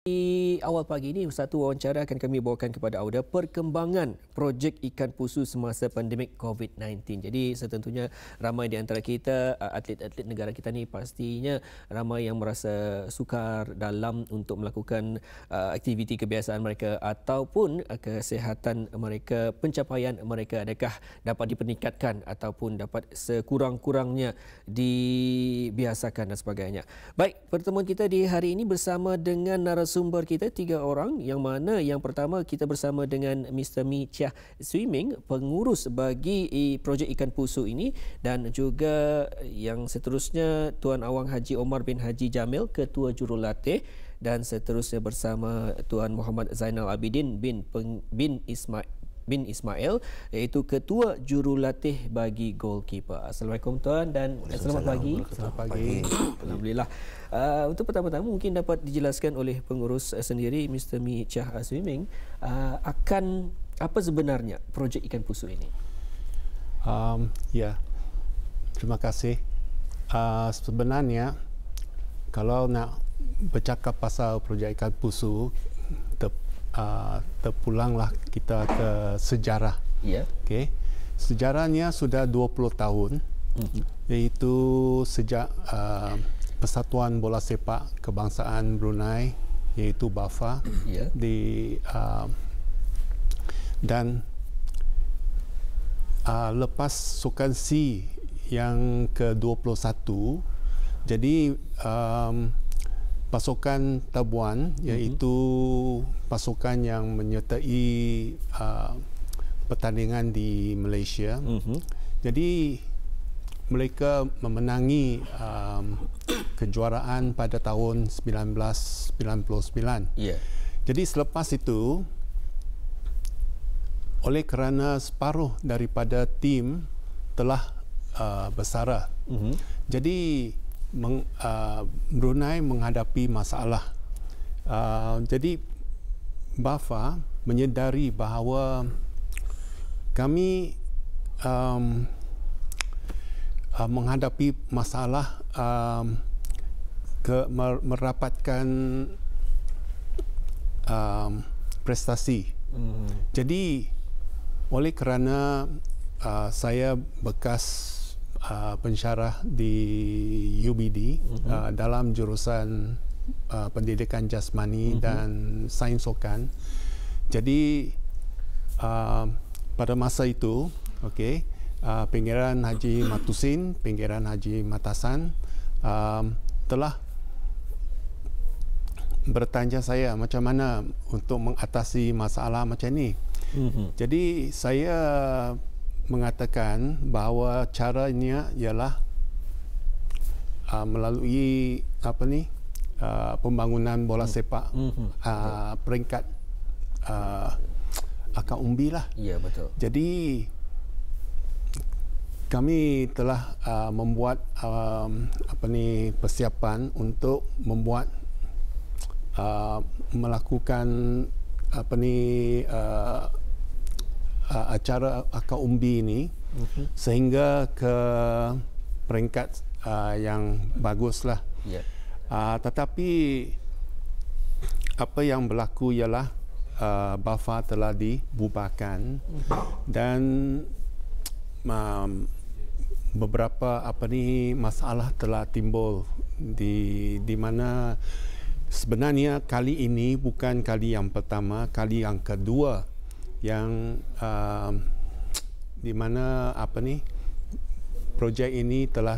Di awal pagi ini, satu wawancara akan kami bawakan kepada Auda perkembangan projek ikan pusu semasa pandemik COVID-19. Jadi setentunya ramai di antara kita, atlet-atlet negara kita ni pastinya ramai yang merasa sukar dalam untuk melakukan aktiviti kebiasaan mereka ataupun kesihatan mereka, pencapaian mereka adakah dapat dipeningkatkan ataupun dapat sekurang-kurangnya dibiasakan dan sebagainya. Baik, pertemuan kita di hari ini bersama dengan narasumber kita 3 orang, yang mana yang pertama kita bersama dengan Mr. Mi Chia Swimming, pengurus bagi projek ikan pusu ini, dan juga yang seterusnya Tuan Awang Haji Omar bin Haji Jamil, Ketua Jurulatih, dan seterusnya bersama Tuan Muhammad Zainal Abidin bin Ismail, iaitu Ketua Jurulatih bagi Goalkeeper. Assalamualaikum Tuan dan selamat pagi. Selamat pagi. Alhamdulillah. Untuk pertama-tama mungkin dapat dijelaskan oleh pengurus sendiri, Mr. Mi Chia Swimming, akan apa sebenarnya projek ikan pusu ini? Ya, terima kasih. Sebenarnya kalau nak bercakap pasal projek ikan pusu, terpulanglah kita ke sejarah. Ya. Okay. Sejarahnya sudah 20 tahun, iaitu sejak Persatuan Bola Sepak Kebangsaan Brunei, iaitu BAFA, dan lepas Sukan C yang ke-21, jadi pasukan tabuan, iaitu pasukan yang menyertai pertandingan di Malaysia. Jadi mereka memenangi kejuaraan pada tahun 1999. Jadi selepas itu, oleh kerana separuh daripada tim telah bersara, jadi Brunei menghadapi masalah. Jadi BAFA menyedari bahawa kami menghadapi masalah merapatkan prestasi. Jadi oleh kerana saya bekas pensyarah di UBD dalam jurusan pendidikan jasmani dan sains sukan. Jadi pada masa itu, Pinggiran Haji Matusin, Pinggiran Haji Matasan telah bertanya saya macam mana untuk mengatasi masalah macam ni. Jadi saya mengatakan bahawa caranya ialah melalui pembangunan bola sepak peringkat akar umbi lah. Ya, betul. Jadi kami telah membuat persiapan untuk membuat melakukan acara akar umbi ini sehingga ke peringkat yang baguslah. Tetapi apa yang berlaku ialah BAFA telah dibubarkan dan beberapa masalah telah timbul di mana sebenarnya kali ini bukan kali yang pertama, kali yang kedua yang di mana projek ini telah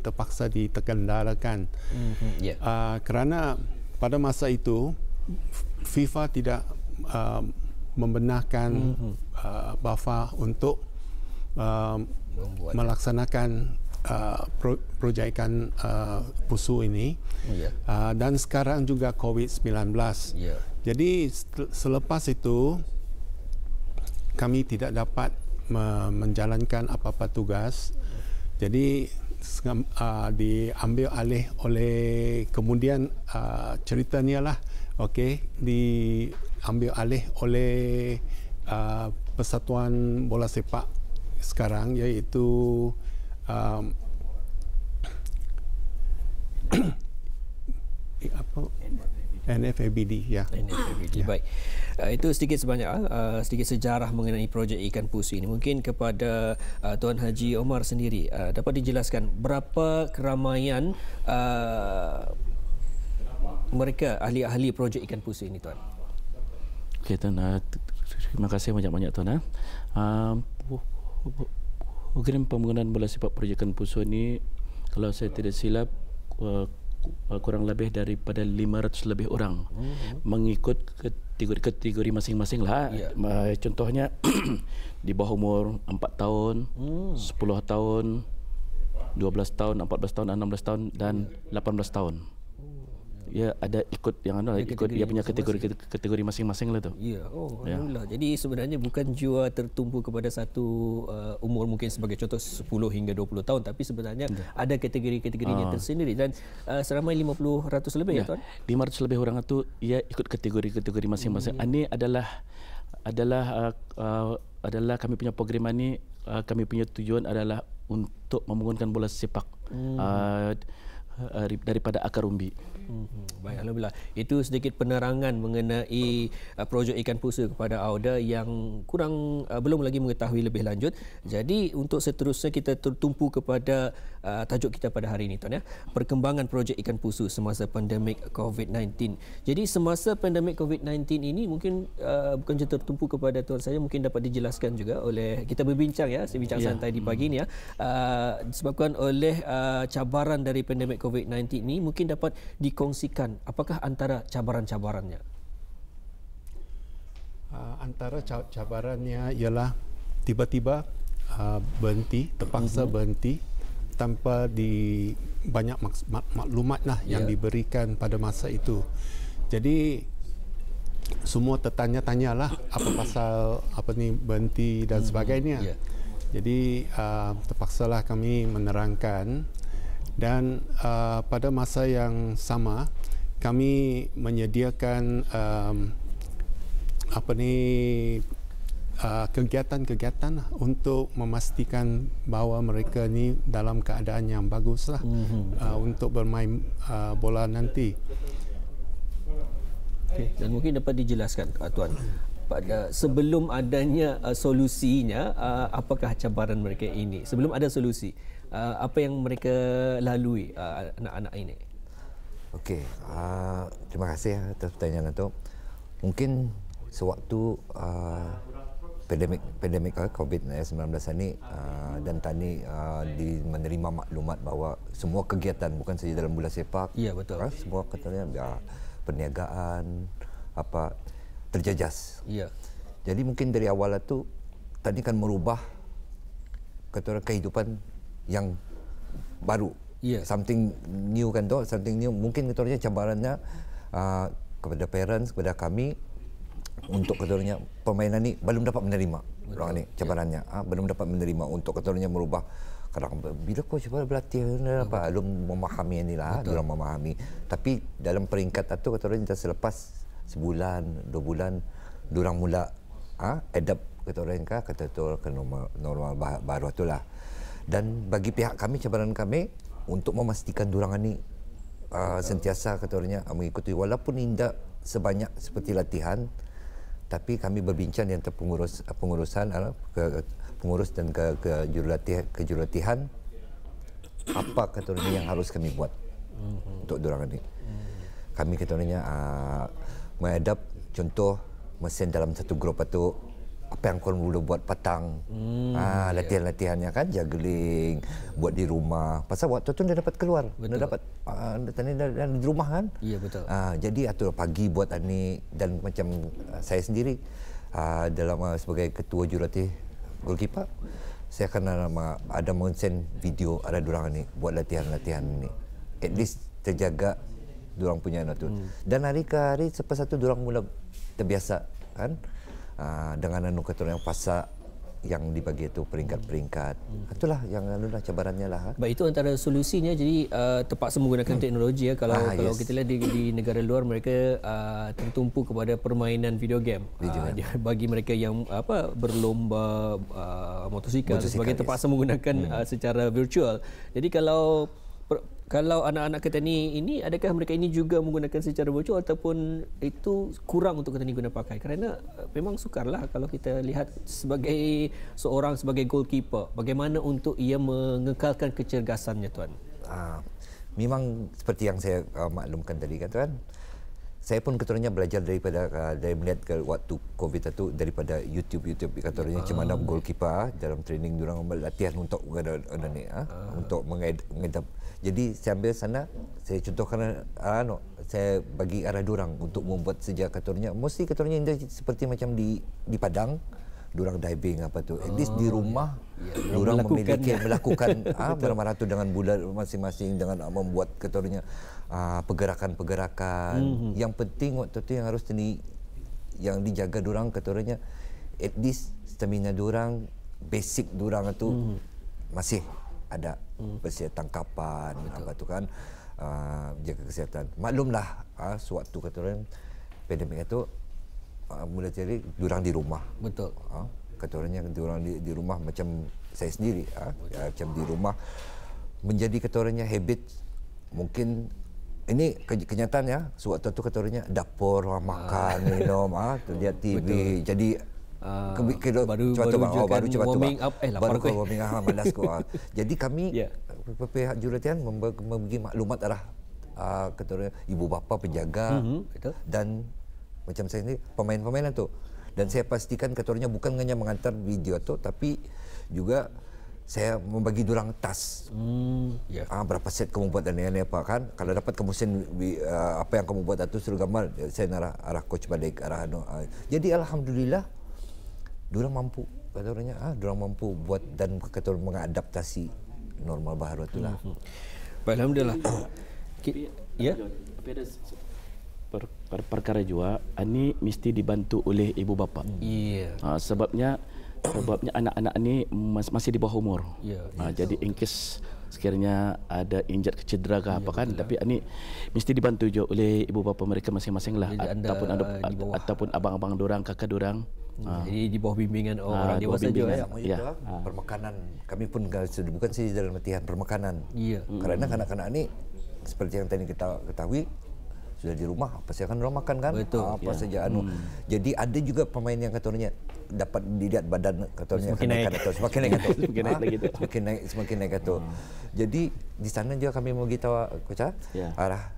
terpaksa diterkendalakan. Kerana pada masa itu FIFA tidak membenarkan BAFA untuk melaksanakan projek ikan pusu ini. Dan sekarang juga COVID-19. Jadi selepas itu kami tidak dapat menjalankan apa-apa tugas. Jadi diambil alih oleh, kemudian ceritanya lah, diambil alih oleh Persatuan Bola Sepak sekarang, iaitu NFABD, ya. NFABD, baik. Itu sedikit sebanyak sedikit sejarah mengenai projek ikan pusu ini. Mungkin kepada Tuan Haji Omar sendiri dapat dijelaskan berapa keramaian mereka ahli-ahli projek ikan pusu ini, Tuan? Okey, Tuan. Terima kasih banyak-banyak, Tuan. Program pembangunan bola sepak projek ikan pusu ini, kalau saya tidak silap, kurang lebih daripada 500 lebih orang mengikut kategori masing-masing lah. Contohnya di bawah umur 4 tahun, 10 tahun, 12 tahun, 14 tahun, 16 tahun dan 18 tahun. Ya, ada ikut yang ikut dia punya kategori masing-masing lah tu. Ya, alhamdulillah. Jadi sebenarnya bukan jua tertumpu kepada satu umur, mungkin sebagai contoh 10 hingga 20 tahun, tapi sebenarnya ada kategori-kategorinya tersendiri dan seramai 500 lebih ya, Tuan. 500 lebih orang itu ia ikut kategori-kategori masing-masing. Ini adalah kami punya program ini, kami punya tujuan adalah untuk membangunkan bola sepak daripada akar umbi. Baik, alhamdulillah. Itu sedikit penerangan mengenai projek ikan pusu kepada AUDA yang kurang belum lagi mengetahui lebih lanjut. Jadi untuk seterusnya kita tertumpu kepada tajuk kita pada hari ini, Tuan, ya. Perkembangan projek ikan pusu semasa pandemik COVID-19. Jadi semasa pandemik COVID-19 ini mungkin bukan saja tertumpu kepada Tuan saja, mungkin dapat dijelaskan juga oleh kita berbincang bincang santai di pagi ini, disebabkan oleh cabaran dari pandemik COVID-19 ini, mungkin dapat dikongsikan apakah antara cabaran-cabarannya? Antara cabarannya ialah tiba-tiba terpaksa berhenti tanpa banyak maklumat yang diberikan pada masa itu. Jadi semua tertanya-tanyalah apa pasal berhenti dan sebagainya. Jadi terpaksalah kami menerangkan. Dan pada masa yang sama kami menyediakan kegiatan-kegiatan untuk memastikan bahawa mereka ni dalam keadaan yang baguslah untuk bermain bola nanti. Dan mungkin dapat dijelaskan, Tuan, pada sebelum adanya solusinya, apakah cabaran mereka ini? Sebelum ada solusi, apa yang mereka lalui anak-anak ini? Okey, terima kasih atas pertanyaan itu. Mungkin sewaktu pandemik COVID-19 ini dan tani menerima maklumat bahawa semua kegiatan bukan saja dalam bola sepak, betul. Semua katanya perniagaan terjejas. Jadi mungkin dari awal itu tadi kan merubah kehidupan yang baru, something new kan tu, something new. Mungkin katanya cabarannya kepada parents, kepada kami untuk katanya permainan ni belum dapat menerima. Orang ni cabarannya belum dapat menerima untuk katanya merubah. Kadang bila kau cuba berlatih belum memahami inilah, orang memahami. Tapi dalam peringkat itu katanya selepas sebulan, 2 bulan, diorang mula adapt kata ke normal baru itulah. Dan bagi pihak kami, cabaran kami untuk memastikan diorang ini sentiasa katanya mengikuti, walaupun tidak sebanyak seperti latihan, tapi kami berbincang di antara pengurus dan ke jurulatihan apa katanya yang harus kami buat untuk diorang ini. Kami katanya mengadap contoh mesin dalam satu grup itu apa yang korang boleh buat petang, latihan-latihannya kan, juggling, buat di rumah. Pasal waktu tu dia dapat keluar, dia dapat di rumah kan. Ya, betul. Jadi atur pagi buat ini, dan macam saya sendiri dalam sebagai ketua jurulatih goalkeeper, saya akan ada mention video ada diorang ni buat latihan-latihan ni. At least terjaga diorang punya itu. Dan hari ke hari selepas itu diorang mula terbiasa kan. Dengan yang fasa yang dibagi itu peringkat-peringkat. Itulah yang cabarannya lah. Baik, itu antara solusinya. Jadi terpaksa menggunakan teknologi kalau kita lihat di negara luar, mereka tertumpu kepada permainan video game. Bagi mereka yang berlomba motosikal sebagai terpaksa menggunakan secara virtual. Jadi kalau Kalau anak-anak Ketani ini, adakah mereka ini juga menggunakan secara virtual ataupun itu kurang untuk Ketani guna pakai? Kerana memang sukarlah kalau kita lihat sebagai goalkeeper, bagaimana untuk ia mengekalkan kecergasannya, Tuan? Memang seperti yang saya maklumkan tadi kan, Tuan. Saya pun keturunnya belajar dari melihat ke waktu COVID itu daripada YouTube keturunnya macam mana goalkeeper dalam training diorang latihan untuk untuk mengedap. Jadi saya ambil sana, saya contohkan saya bagi arah diorang untuk membuat sejak keturunnya. Mesti keturunnya seperti macam di Padang, diorang diving apa tu. At least di rumah diorang melakukan barang-barang tu dengan bulan masing-masing, dengan membuat keturunnya pergerakan-pergerakan. Yang penting waktu tu yang harus yang dijaga diorang keturunnya, at least stamina diorang, basic diorang tu masih ada. Bersiap tangkapan apa tu kan, jaga kesihatan. Maklumlah sewaktu keturunnya pandemik itu mula jadi diorang di rumah. Betul. Keturunnya diorang di rumah macam saya sendiri macam di rumah menjadi keturunnya habit. Mungkin ini kenyataannya sewaktu tu keturunnya dapur makan minum lihat TV. Betul. Jadi baru warming up warming up malas ko. Jadi kami pihak jurutian membagi maklumat arah keturunnya ibu bapa penjaga dan macam saya ni pemain-pemain tu. Dan saya pastikan keturunnya bukan hanya mengantar video tu, tapi juga saya membagi durang tas. Berapa set kamu buat dan ini apa kan? Kalau dapat kamu send apa yang kamu buat itu suruh gambar, saya arah coach balik arah Jadi alhamdulillah durang mampu keturunnya durang mampu buat dan keturun mengadaptasi normal baru itulah. Alhamdulillah. Ya. Perkara juga ini mesti dibantu oleh ibu bapa. Sebabnya anak-anak ni masih di bawah umur. Jadi in case sekiranya ada injak cedera ke apa kan, tapi ini mesti dibantu juga oleh ibu bapa mereka masing-masing lah, ataupun abang-abang dorang, kakak dorang. Jadi di bawah bimbingan orang dewasa juga ya. Permakanan kami pun bukan saja dalam latihan permakanan. Kerana kanak-kanak ni seperti yang tadi kita ketahui sudah di rumah apa saja kan orang makan kan. Betul. Apa saja Jadi ada juga pemain yang katanya dapat dilihat badan katanya semakin naik atau. Jadi di sana juga kami mau kita arah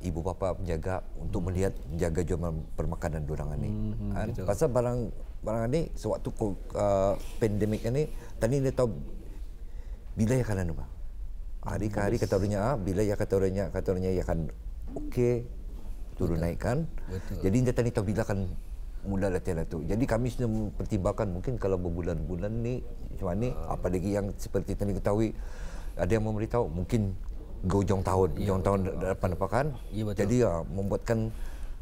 ibu bapa menjaga untuk menjaga jual permakanan dorang ni. Pasal barang ni sewaktu pandemik ni tadi dia tahu bila ya kan hari ke hari katanya bila ya katanya ya kan okey turun naik kan. Jadi dia tadi tahu bila kan mula latihan itu. Jadi kami sudah mempertimbangkan mungkin kalau berbulan-bulan ni macam ni, apalagi yang seperti tadi ketahui ada yang memberitahu mungkin hujung tahun depan apa kan. Jadi membuatkan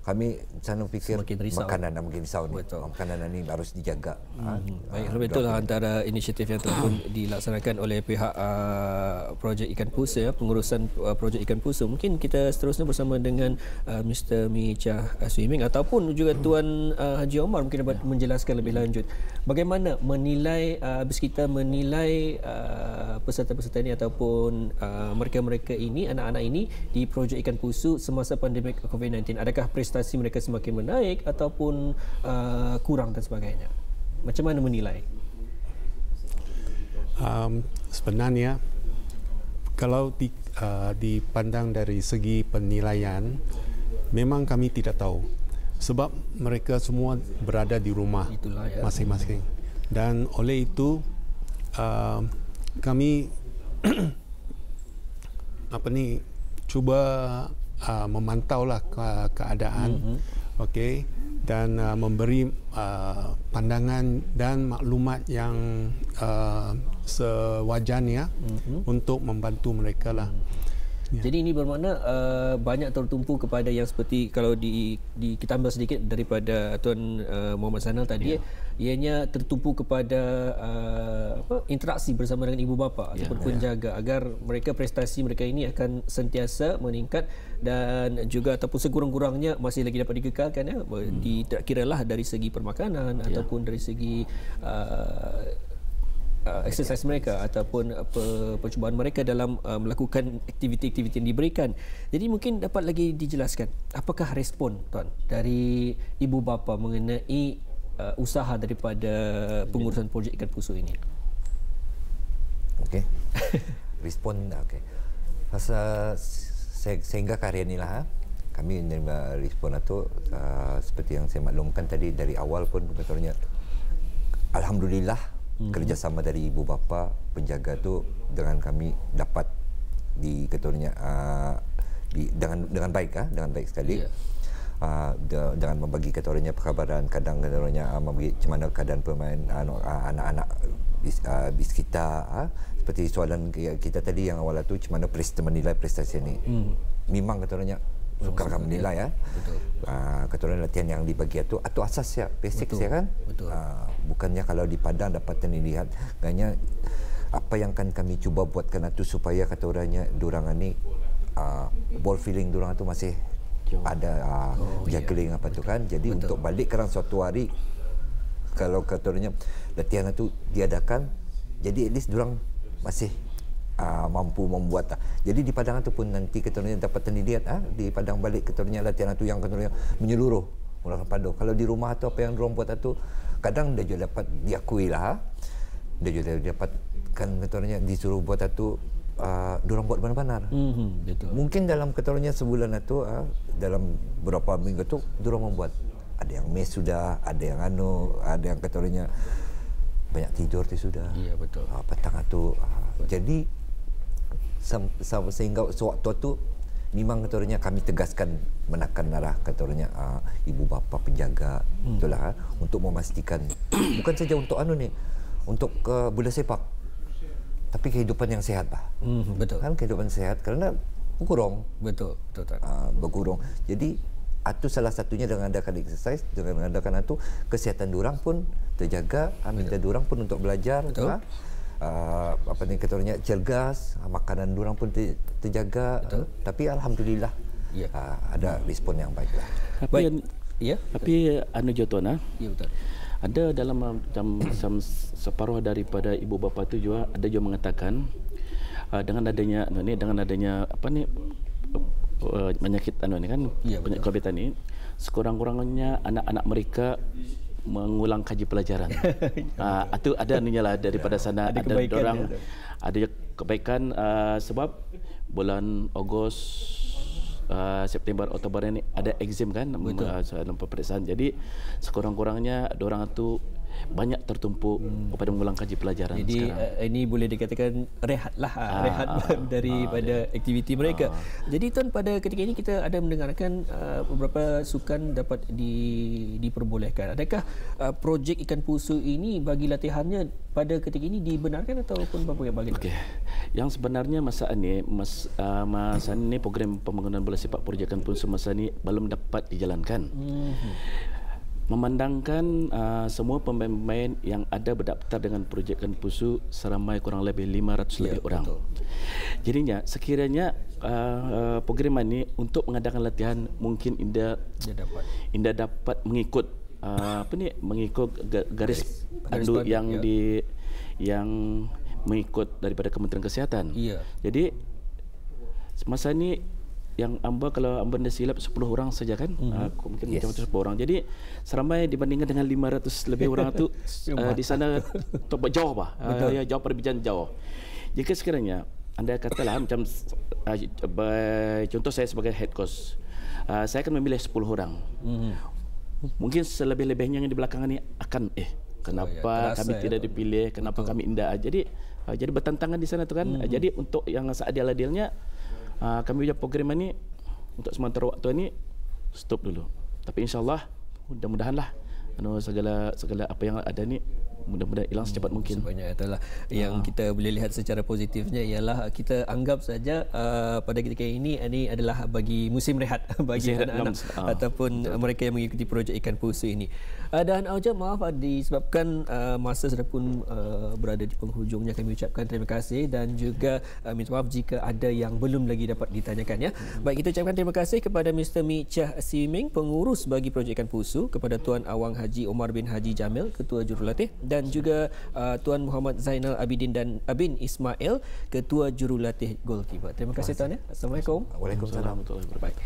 kami sana fikir makanan mungkin risau ni. Makanan ni harus dijaga. Baik, betul lah antara inisiatif yang telah pun dilaksanakan oleh pihak projek Ikan Pusa, pengurusan projek Ikan Pusa. Mungkin kita seterusnya bersama dengan Mr. Micah Swimming ataupun juga Tuan Haji Omar mungkin dapat menjelaskan lebih lanjut bagaimana menilai kita menilai peserta-peserta ini ataupun mereka-mereka ini, anak-anak ini di projek Ikan Pusu semasa pandemik COVID-19. Adakah prestasi mereka semakin menaik ataupun kurang dan sebagainya? Macam mana menilai? Sebenarnya kalau dipandang dari segi penilaian, memang kami tidak tahu sebab mereka semua berada di rumah masing-masing. Dan oleh itu kami cuba memantaulah keadaan, okey, dan memberi pandangan dan maklumat yang sewajarnya untuk membantu mereka lah. Jadi ini bermakna banyak tertumpu kepada yang seperti kalau kita ambil sedikit daripada Tuan Muhammad Sanal tadi, ianya tertumpu kepada interaksi bersama dengan ibu bapa ataupun penjaga agar mereka prestasi mereka ini akan sentiasa meningkat dan juga ataupun sekurang-kurangnya masih lagi dapat dikekalkan tak kiralah dari segi permakanan ataupun dari segi exercise mereka ataupun percubaan mereka dalam melakukan aktiviti-aktiviti yang diberikan. Jadi mungkin dapat lagi dijelaskan apakah respon tuan dari ibu bapa mengenai usaha daripada pengurusan projek ikan pusu ini? Okey. Respon okey. Sehingga hari inilah kami menerima respon itu seperti yang saya maklumkan tadi dari awal pun betulnya alhamdulillah kerjasama dari ibu bapa penjaga tu dengan kami dapat dengan baik sekali. Dengan membagi ketoranya perkabaran, kadang ketoranya membagi macam mana keadaan pemain anak-anak bis kita, seperti soalan kita tadi yang awal tu macam mana menilai prestasi ini. Memang ketoranya sukar kami menilai ketoranya latihan yang dibagi itu atau asas ya, basic ya kan. Bukannya kalau di padang dapat dilihat ganya apa yang akan kami cuba buatkan itu supaya ketoranya durangan ni ball feeling durang itu masih ada juggling apa tu kan. Jadi untuk balik kerang suatu hari kalau katanya latihan itu diadakan, jadi at least durang masih mampu membuat. Jadi di padang itu pun nanti katanya dapat dilihat di padang balik katanya latihan itu yang katanya menyeluruh mulakan padu. Kalau di rumah tu apa yang durang buat itu kadang dia juga dapat diakui lah. Dia juga dapat kan katanya disuruh buat itu durang buat benar-benar. Mungkin dalam katanya sebulan itu dalam beberapa minggu tu durang membuat. Ada yang mes sudah, ada yang ada yang katanya banyak tidur tu sudah. Iya betul. Petang itu. Jadi sehingga sewaktu tu memang katanya kami tegaskan menekan arah katanya ibu bapa penjaga itulah untuk memastikan bukan saja untuk ni untuk bola sepak tapi kehidupan yang sehat betul kan, kehidupan sehat kerana berkurang berkurang. Jadi itu salah satunya dengan adakan exercise, dengan mengadakan itu kesihatan durang pun terjaga, minta durang pun untuk belajar apa ni katanya cergas, makanan durang pun terjaga. Tapi alhamdulillah ada respon yang baiklah. Tapi Jotona betul. Ada dalam macam separuh daripada ibu bapa itu juga ada juga mengatakan dengan adanya apa ni penyakit ni kan, penyakit COVID ni sekurang-kurangnya anak-anak mereka mengulang kaji pelajaran. Itu ada lah daripada sana ada orang ada kebaikan sebab bulan Ogos September Oktober ini ada exam kan dalam peperiksaan. Jadi sekurang-kurangnya ada orang tu banyak tertumpuk kepada mengulang kaji pelajaran. Jadi ini boleh dikatakan rehat daripada aktiviti mereka. Jadi tuan, pada ketika ini kita ada mendengarkan beberapa sukan dapat diperbolehkan. Adakah projek ikan pusu ini bagi latihannya pada ketika ini dibenarkan ataupun bagaimana? Okey. Yang sebenarnya masa ini program pembangunan bola sepak projek ikan pusu masa ini belum dapat dijalankan. Memandangkan semua pemain yang ada berdaftar dengan projek ikan pusu seramai kurang lebih 500 lebih orang. Jadinya sekiranya program ini untuk mengadakan latihan mungkin Indah dapat mengikut mengikut garis pandu yang mengikut daripada Kementerian Kesihatan. Jadi masa ini yang kalau amba silap 10 orang saja kan, mungkin macam 10 orang. Jadi seramai dibandingkan dengan 500 lebih orang itu di sana jauh jauh perbezaan jauh. Jika sekiranya anda katalah macam contoh saya sebagai head coach, saya akan memilih 10 orang. Mungkin selebih-lebihnya yang di belakangan ini akan kenapa kami tidak dipilih, kenapa kami indah. Jadi bertentangan di sana tu kan. Jadi untuk yang seadil-adilnya kami punya program ini untuk sementara waktu ini stop dulu. Tapi insyaAllah mudah-mudahanlah segala apa yang ada ni mudah-mudahan hilang secepat mungkin. Sebanyak itulah yang kita boleh lihat secara positifnya ialah kita anggap saja pada ketika ini adalah bagi musim rehat bagi anak-anak ataupun mereka yang mengikuti projek ikan pusu ini. Dan Auja, maaf disebabkan masa sudah pun berada di penghujungnya, kami ucapkan terima kasih dan juga minta maaf jika ada yang belum lagi dapat ditanyakan ya. Baik, kita ucapkan terima kasih kepada Mr. Mi Chia Siu Ming, pengurus bagi projek ikan pusu, kepada Tuan Awang Haji Omar bin Haji Jamil, Ketua Jurulatih, dan juga Tuan Muhammad Zainal Abidin dan Abin Ismail, Ketua Jurulatih Goalkeeper. Terima kasih Tuan. Assalamualaikum. Waalaikumsalam. Baik.